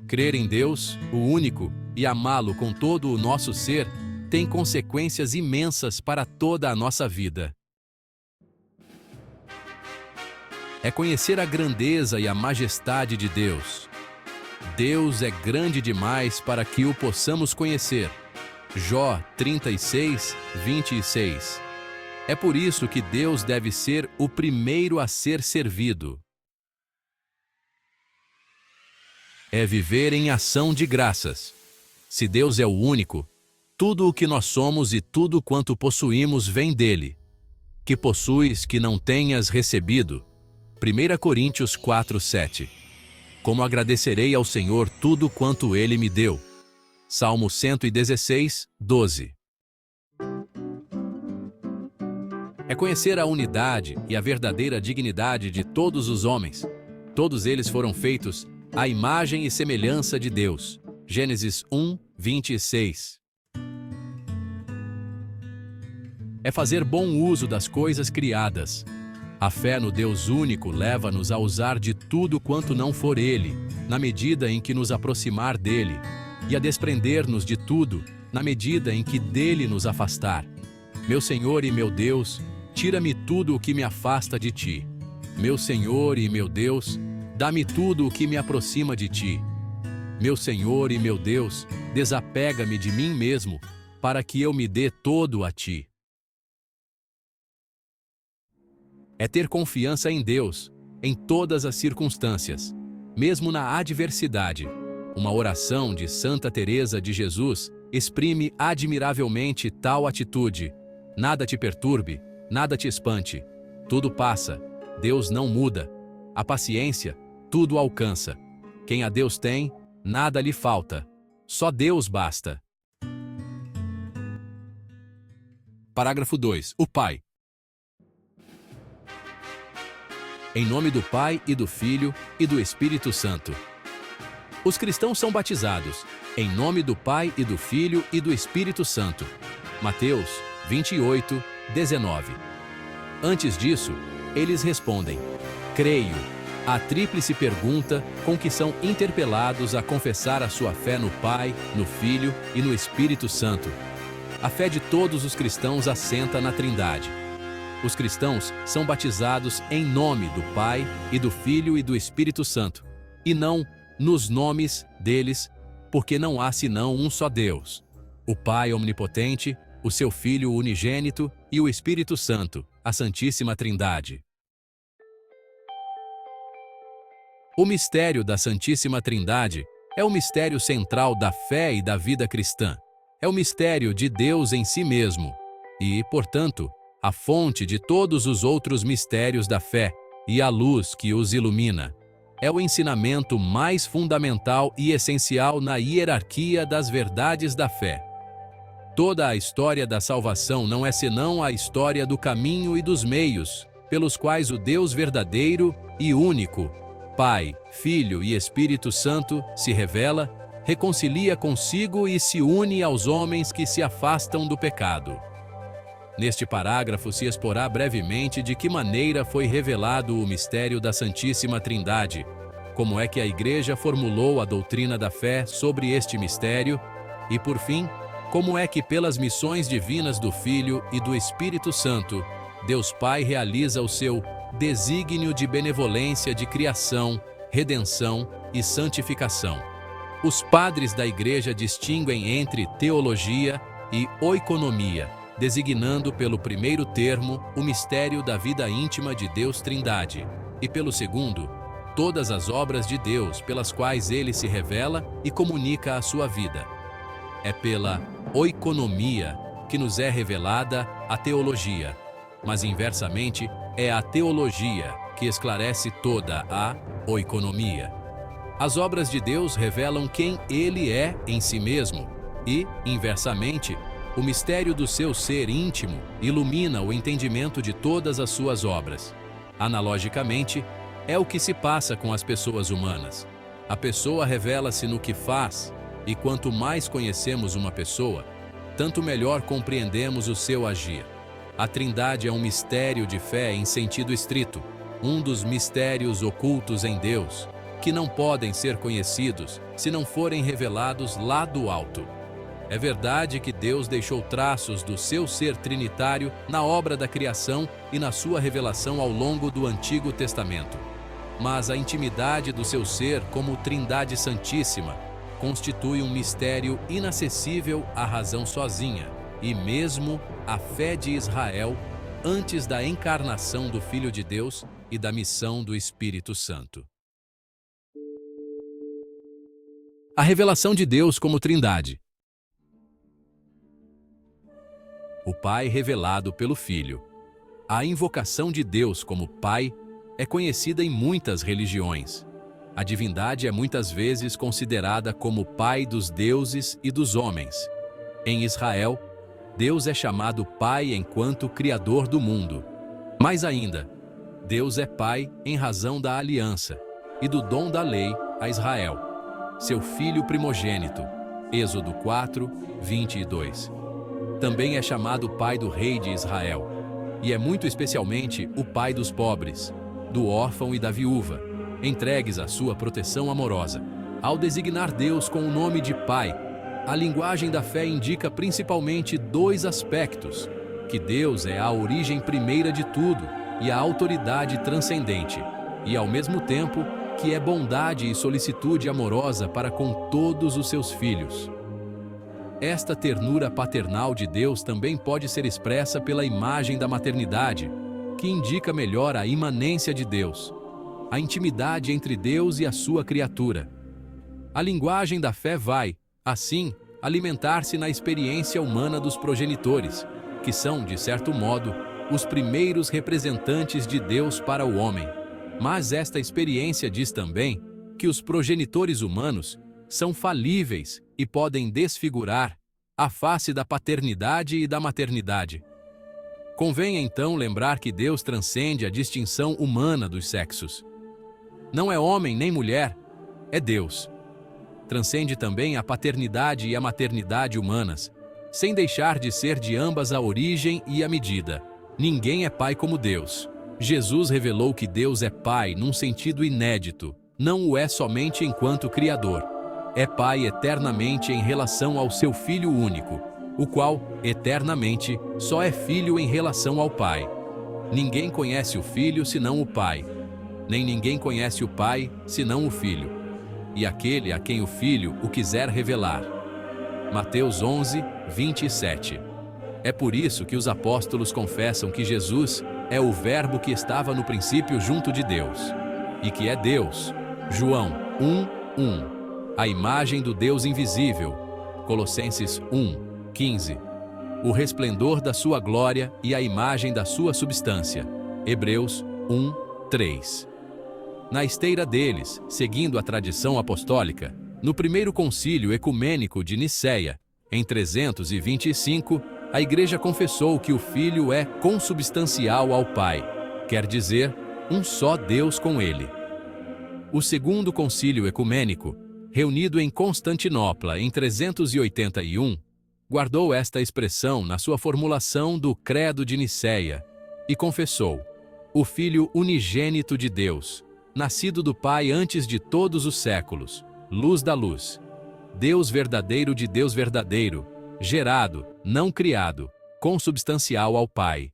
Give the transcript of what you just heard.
Crer em Deus, o único, e amá-lo com todo o nosso ser, tem consequências imensas para toda a nossa vida. É conhecer a grandeza e a majestade de Deus. Deus é grande demais para que o possamos conhecer. Jó 36, 26. É por isso que Deus deve ser o primeiro a ser servido. É viver em ação de graças. Se Deus é o único, tudo o que nós somos e tudo quanto possuímos vem dele. Que possuis que não tenhas recebido. 1 Coríntios 4, 7. Como agradecerei ao Senhor tudo quanto ele me deu. Salmo 116, 12. É conhecer a unidade e a verdadeira dignidade de todos os homens. Todos eles foram feitos à imagem e semelhança de Deus. Gênesis 1, 26. É fazer bom uso das coisas criadas. A fé no Deus único leva-nos a usar de tudo quanto não for Ele, na medida em que nos aproximar dele, e a desprender-nos de tudo, na medida em que dele nos afastar. Meu Senhor e meu Deus, tira-me tudo o que me afasta de Ti. Meu Senhor e meu Deus, dá-me tudo o que me aproxima de Ti. Meu Senhor e meu Deus, desapega-me de mim mesmo, para que eu me dê todo a Ti. É ter confiança em Deus, em todas as circunstâncias, mesmo na adversidade. Uma oração de Santa Teresa de Jesus exprime admiravelmente tal atitude. Nada te perturbe, nada te espante. Tudo passa, Deus não muda. A paciência, tudo alcança. Quem a Deus tem, nada lhe falta. Só Deus basta. Parágrafo 2. O Pai. Em nome do Pai e do Filho e do Espírito Santo. Os cristãos são batizados, em nome do Pai e do Filho e do Espírito Santo. Mateus 28, 19. Antes disso, eles respondem: creio, a tríplice pergunta com que são interpelados a confessar a sua fé no Pai, no Filho e no Espírito Santo. A fé de todos os cristãos assenta na Trindade. Os cristãos são batizados em nome do Pai e do Filho e do Espírito Santo, e não nos nomes deles, porque não há senão um só Deus, o Pai Omnipotente, o seu Filho unigênito e o Espírito Santo, a Santíssima Trindade. O mistério da Santíssima Trindade é o mistério central da fé e da vida cristã. É o mistério de Deus em si mesmo e, portanto, a fonte de todos os outros mistérios da fé e a luz que os ilumina. É o ensinamento mais fundamental e essencial na hierarquia das verdades da fé. Toda a história da salvação não é senão a história do caminho e dos meios, pelos quais o Deus verdadeiro e único, Pai, Filho e Espírito Santo, se revela, reconcilia consigo e se une aos homens que se afastam do pecado. Neste parágrafo se exporá brevemente de que maneira foi revelado o mistério da Santíssima Trindade, como é que a Igreja formulou a doutrina da fé sobre este mistério e, por fim, como é que pelas missões divinas do Filho e do Espírito Santo, Deus Pai realiza o seu desígnio de benevolência de criação, redenção e santificação. Os padres da Igreja distinguem entre teologia e oikonomia, designando pelo primeiro termo o mistério da vida íntima de Deus Trindade, e pelo segundo, todas as obras de Deus pelas quais ele se revela e comunica a sua vida. É pela oikonomia que nos é revelada a teologia, mas inversamente é a teologia que esclarece toda a oikonomia. As obras de Deus revelam quem ele é em si mesmo e, inversamente, o mistério do seu ser íntimo ilumina o entendimento de todas as suas obras. Analogicamente, é o que se passa com as pessoas humanas. A pessoa revela-se no que faz, e quanto mais conhecemos uma pessoa, tanto melhor compreendemos o seu agir. A Trindade é um mistério de fé em sentido estrito, um dos mistérios ocultos em Deus, que não podem ser conhecidos se não forem revelados lá do alto. É verdade que Deus deixou traços do seu ser trinitário na obra da criação e na sua revelação ao longo do Antigo Testamento. Mas a intimidade do seu ser como Trindade Santíssima constitui um mistério inacessível à razão sozinha, e mesmo à fé de Israel antes da encarnação do Filho de Deus e da missão do Espírito Santo. A revelação de Deus como Trindade. O Pai revelado pelo Filho. A invocação de Deus como Pai é conhecida em muitas religiões. A divindade é muitas vezes considerada como Pai dos deuses e dos homens. Em Israel, Deus é chamado Pai enquanto Criador do mundo. Mais ainda, Deus é Pai em razão da aliança e do dom da lei a Israel, seu filho primogênito. Êxodo 4, 22. Também é chamado Pai do Rei de Israel, e é muito especialmente o Pai dos pobres, do órfão e da viúva, entregues à sua proteção amorosa. Ao designar Deus com o nome de Pai, a linguagem da fé indica principalmente dois aspectos: que Deus é a origem primeira de tudo e a autoridade transcendente, e ao mesmo tempo que é bondade e solicitude amorosa para com todos os seus filhos. Esta ternura paternal de Deus também pode ser expressa pela imagem da maternidade, que indica melhor a imanência de Deus, a intimidade entre Deus e a sua criatura. A linguagem da fé vai, assim, alimentar-se na experiência humana dos progenitores, que são, de certo modo, os primeiros representantes de Deus para o homem. Mas esta experiência diz também que os progenitores humanos são falíveis e podem desfigurar a face da paternidade e da maternidade. Convém então lembrar que Deus transcende a distinção humana dos sexos. Não é homem nem mulher, é Deus. Transcende também a paternidade e a maternidade humanas, sem deixar de ser de ambas a origem e a medida. Ninguém é pai como Deus. Jesus revelou que Deus é Pai num sentido inédito, não o é somente enquanto Criador. É Pai eternamente em relação ao seu Filho único, o qual, eternamente, só é Filho em relação ao Pai. Ninguém conhece o Filho senão o Pai, nem ninguém conhece o Pai senão o Filho, e aquele a quem o Filho o quiser revelar. Mateus 11, 27. É por isso que os apóstolos confessam que Jesus é o Verbo que estava no princípio junto de Deus, e que é Deus. João 1, 1. A imagem do Deus invisível. Colossenses 1, 15. O resplendor da sua glória e a imagem da sua substância. Hebreus 1, 3. Na esteira deles, seguindo a tradição apostólica, no primeiro concílio ecumênico de Nicéia, em 325, a Igreja confessou que o Filho é consubstancial ao Pai, quer dizer, um só Deus com ele. O segundo concílio ecumênico, reunido em Constantinopla em 381, guardou esta expressão na sua formulação do Credo de Nicéia e confessou: o Filho unigênito de Deus, nascido do Pai antes de todos os séculos, luz da luz, Deus verdadeiro de Deus verdadeiro, gerado, não criado, consubstancial ao Pai.